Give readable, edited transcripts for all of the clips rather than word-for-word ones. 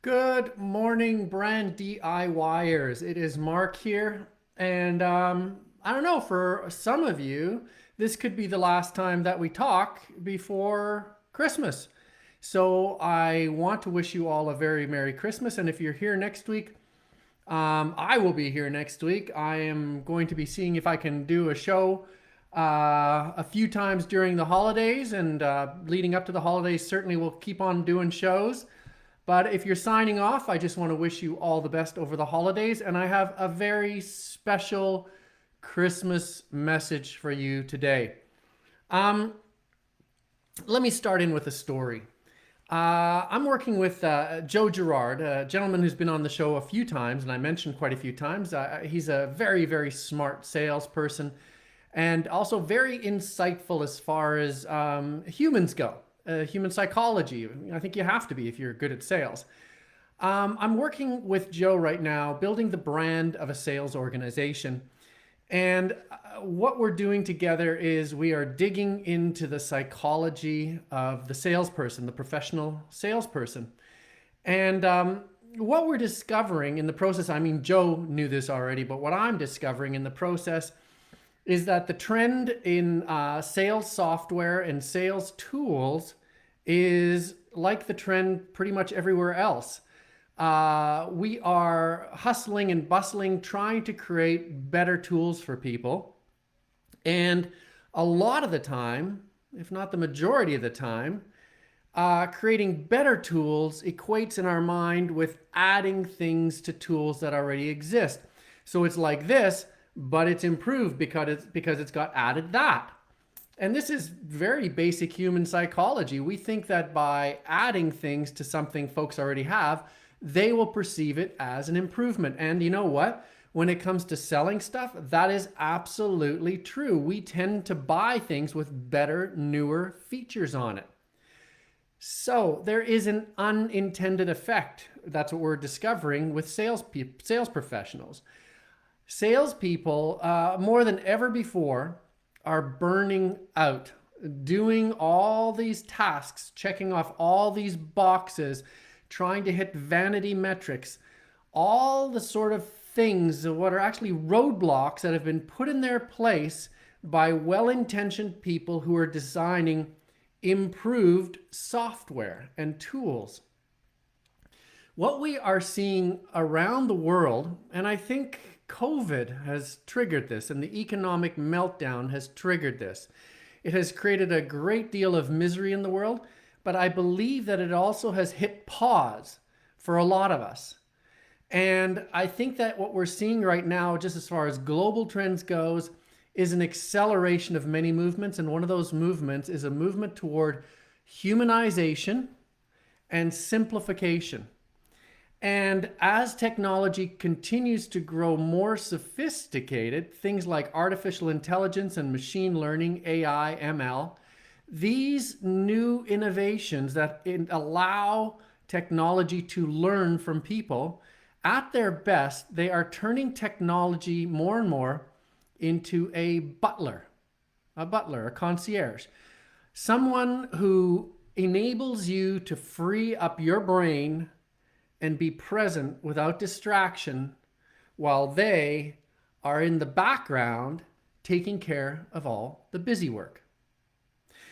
Good morning, brand DIYers. It is Mark here. And I don't know, for some of you, this could be the last time that we talk before Christmas. So I want to wish you all a very Merry Christmas. And if you're here next week, I will be here next week. I am going to be seeing if I can do a show a few times during the holidays, and leading up to the holidays, certainly we'll keep on doing shows. But if you're signing off, I just want to wish you all the best over the holidays. And I have a very special Christmas message for you today. Um, Let me start in with a story. I'm working with Joe Girard, a gentleman who's been on the show a few times, and I mentioned quite a few times. He's a very, very smart salesperson and also very insightful as far as humans go, human psychology. I think you have to be if you're good at sales. I'm working with Joe right now, building the brand of a sales organization. And what we're doing together is we are digging into the psychology of the salesperson, the professional salesperson. And what we're discovering in the process, I mean, Joe knew this already, but what I'm discovering in the process is that the trend in sales software and sales tools is like the trend pretty much everywhere else. We are hustling and bustling, trying to create better tools for people. And a lot of the time, if not the majority of the time, creating better tools equates in our mind with adding things to tools that already exist. So it's like this, but it's improved because it's got added that. And this is very basic human psychology. We think that by adding things to something folks already have, they will perceive it as an improvement. And you know what? When it comes to selling stuff, that is absolutely true. We tend to buy things with better, newer features on it. So there is an unintended effect. That's what we're discovering with sales professionals. Salespeople, more than ever before, are burning out, doing all these tasks, checking off all these boxes, trying to hit vanity metrics, all the sort of things, what are actually roadblocks that have been put in their place by well-intentioned people who are designing improved software and tools. What we are seeing around the world, and I think COVID has triggered this, and the economic meltdown has triggered this. It has created a great deal of misery in the world, but I believe that it also has hit pause for a lot of us. And I think that what we're seeing right now, just as far as global trends goes, is an acceleration of many movements. And one of those movements is a movement toward humanization and simplification. And as technology continues to grow more sophisticated, things like artificial intelligence and machine learning, AI, ML, these new innovations that allow technology to learn from people, at their best, they are turning technology more and more into a butler, a concierge, someone who enables you to free up your brain and be present without distraction while they are in the background taking care of all the busy work.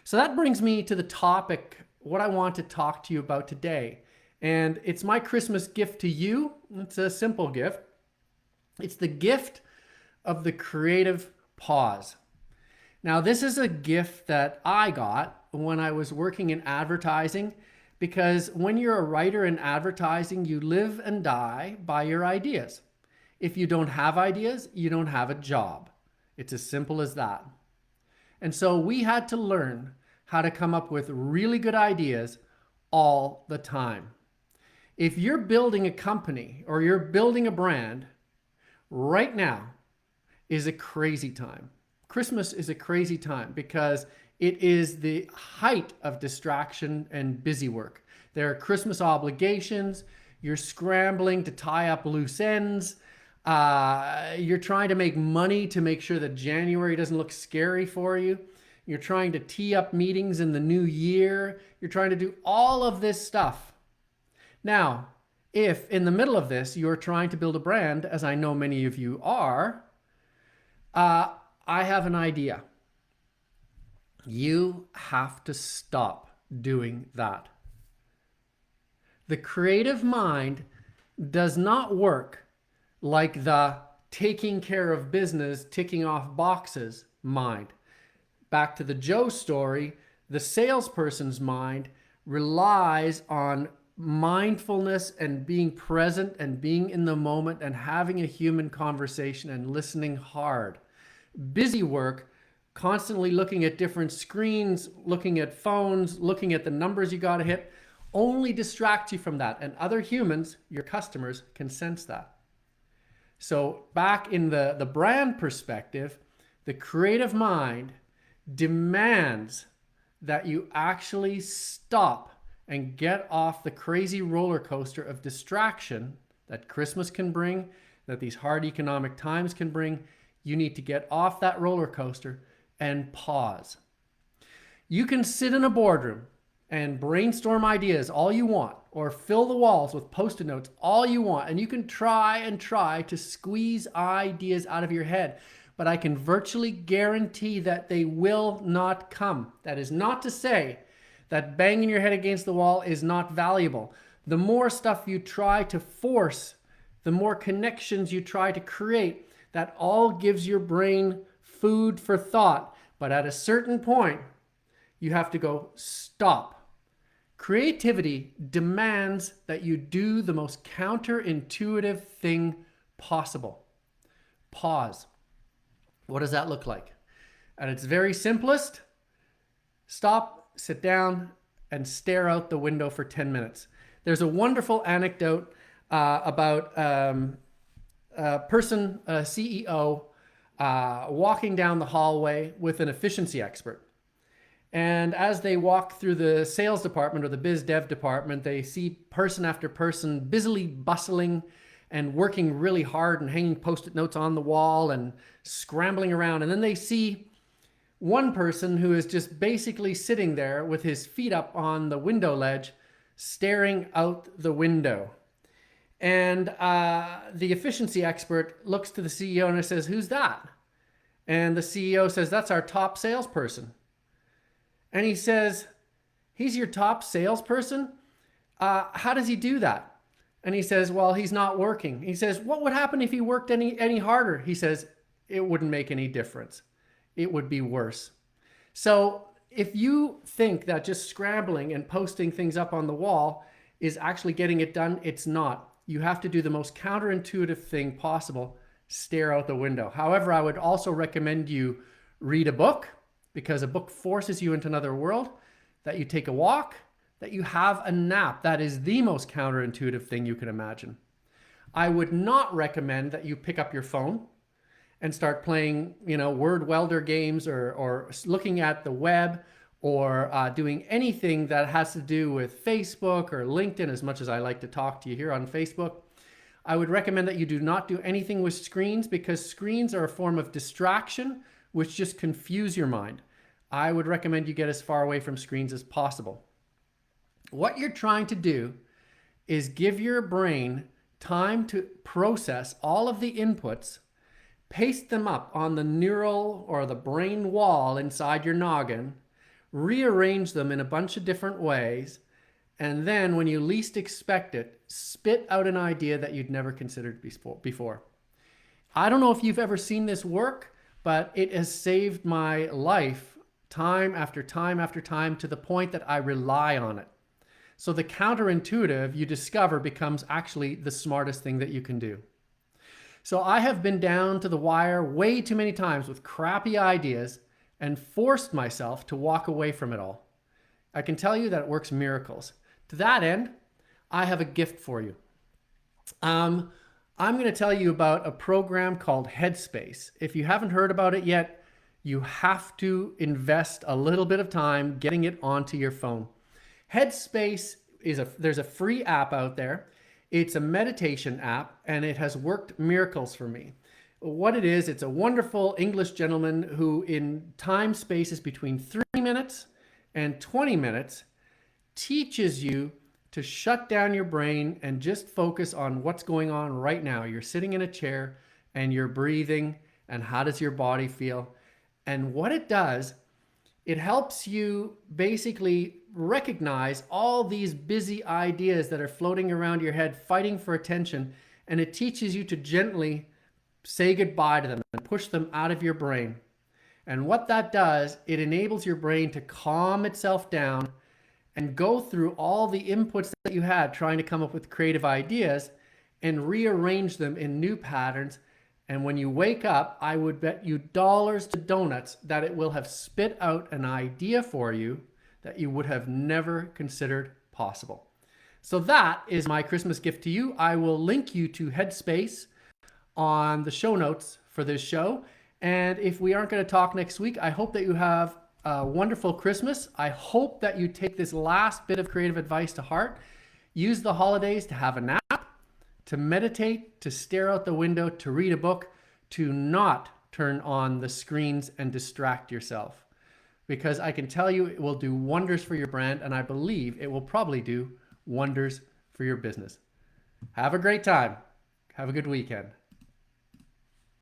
So that brings me to the topic, what I want to talk to you about today. And it's my Christmas gift to you. It's a simple gift. It's the gift of the creative pause. Now, this is a gift that I got when I was working in advertising, because when you're a writer in advertising, you live and die by your ideas. If you don't have ideas, you don't have a job. It's as simple as that. And so we had to learn how to come up with really good ideas all the time. If you're building a company or you're building a brand, right now is a crazy time. Christmas is a crazy time because it is the height of distraction and busy work. There are Christmas obligations. You're scrambling to tie up loose ends. You're trying to make money to make sure that January doesn't look scary for you. You're trying to tee up meetings in the new year. You're trying to do all of this stuff. Now, If in the middle of this, you're trying to build a brand, as I know many of you are, I have an idea. You have to stop doing that. The creative mind does not work like the taking care of business, ticking off boxes mind. Back to the Joe story, the salesperson's mind relies on mindfulness and being present and being in the moment and having a human conversation and listening hard. Busy work, constantly looking at different screens, looking at phones, looking at the numbers you got to hit, only distracts you from that. And other humans, your customers, can sense that. So back in the brand perspective, the creative mind demands that you actually stop and get off the crazy roller coaster of distraction that Christmas can bring, that these hard economic times can bring. You need to get off that roller coaster and pause. You can sit in a boardroom and brainstorm ideas all you want, or fill the walls with Post-it notes all you want, and you can try to squeeze ideas out of your head, but I can virtually guarantee that they will not come. That is not to say that banging your head against the wall is not valuable. The more stuff you try to force, the more connections you try to create, that all gives your brain food for thought. But at a certain point, you have to go, stop. Creativity demands that you do the most counterintuitive thing possible. Pause. What does that look like? At its very simplest, stop, sit down, and stare out the window for 10 minutes. There's a wonderful anecdote about a person, a CEO, walking down the hallway with an efficiency expert. And as they walk through the sales department or the biz dev department, they see person after person busily bustling and working really hard and hanging Post-it notes on the wall and scrambling around. And then they see one person who is just basically sitting there with his feet up on the window ledge, staring out the window. And the efficiency expert looks to the CEO and says, "Who's that?" And the CEO says, "That's our top salesperson." And he says, "He's your top salesperson? How does he do that?" And he says, "Well, he's not working." He says, "What would happen if he worked any harder?" He says, "It wouldn't make any difference. It would be worse." So if you think that just scrambling and posting things up on the wall is actually getting it done, it's not. You have to do the most counterintuitive thing possible, stare out the window. However, I would also recommend you read a book, because a book forces you into another world, that you take a walk, that you have a nap. That is the most counterintuitive thing you can imagine. I would not recommend that you pick up your phone and start playing, word welder games or looking at the web or doing anything that has to do with Facebook or LinkedIn, as much as I like to talk to you here on Facebook. I would recommend that you do not do anything with screens, because screens are a form of distraction which just confuse your mind. I would recommend you get as far away from screens as possible. What you're trying to do is give your brain time to process all of the inputs, paste them up on the neural or the brain wall inside your noggin, rearrange them in a bunch of different ways, and then when you least expect it, spit out an idea that you'd never considered before. I don't know if you've ever seen this work, but it has saved my life time after time after time, to the point that I rely on it. So the counterintuitive you discover becomes actually the smartest thing that you can do. So I have been down to the wire way too many times with crappy ideas and forced myself to walk away from it all. I can tell you that it works miracles. To that end, I have a gift for you. I'm going to tell you about a program called Headspace. If you haven't heard about it yet, you have to invest a little bit of time getting it onto your phone. Headspace there's a free app out there. It's a meditation app, and it has worked miracles for me. What it is, it's a wonderful English gentleman who, in time spaces between 3 minutes and 20 minutes, teaches you to shut down your brain and just focus on what's going on right now. You're sitting in a chair and you're breathing, and how does your body feel? And what it does, it helps you basically recognize all these busy ideas that are floating around your head, fighting for attention, and it teaches you to gently say goodbye to them and push them out of your brain. And what that does, it enables your brain to calm itself down and go through all the inputs that you had trying to come up with creative ideas and rearrange them in new patterns. And when you wake up, I would bet you dollars to donuts that it will have spit out an idea for you that you would have never considered possible. So that is my Christmas gift to you. I will link you to Headspace on the show notes for this show. And if we aren't going to talk next week, I hope that you have a wonderful Christmas. I hope that you take this last bit of creative advice to heart. Use the holidays to have a nap, to meditate, to stare out the window, to read a book, to not turn on the screens and distract yourself. Because I can tell you it will do wonders for your brand, and I believe it will probably do wonders for your business. Have a great time. Have a good weekend.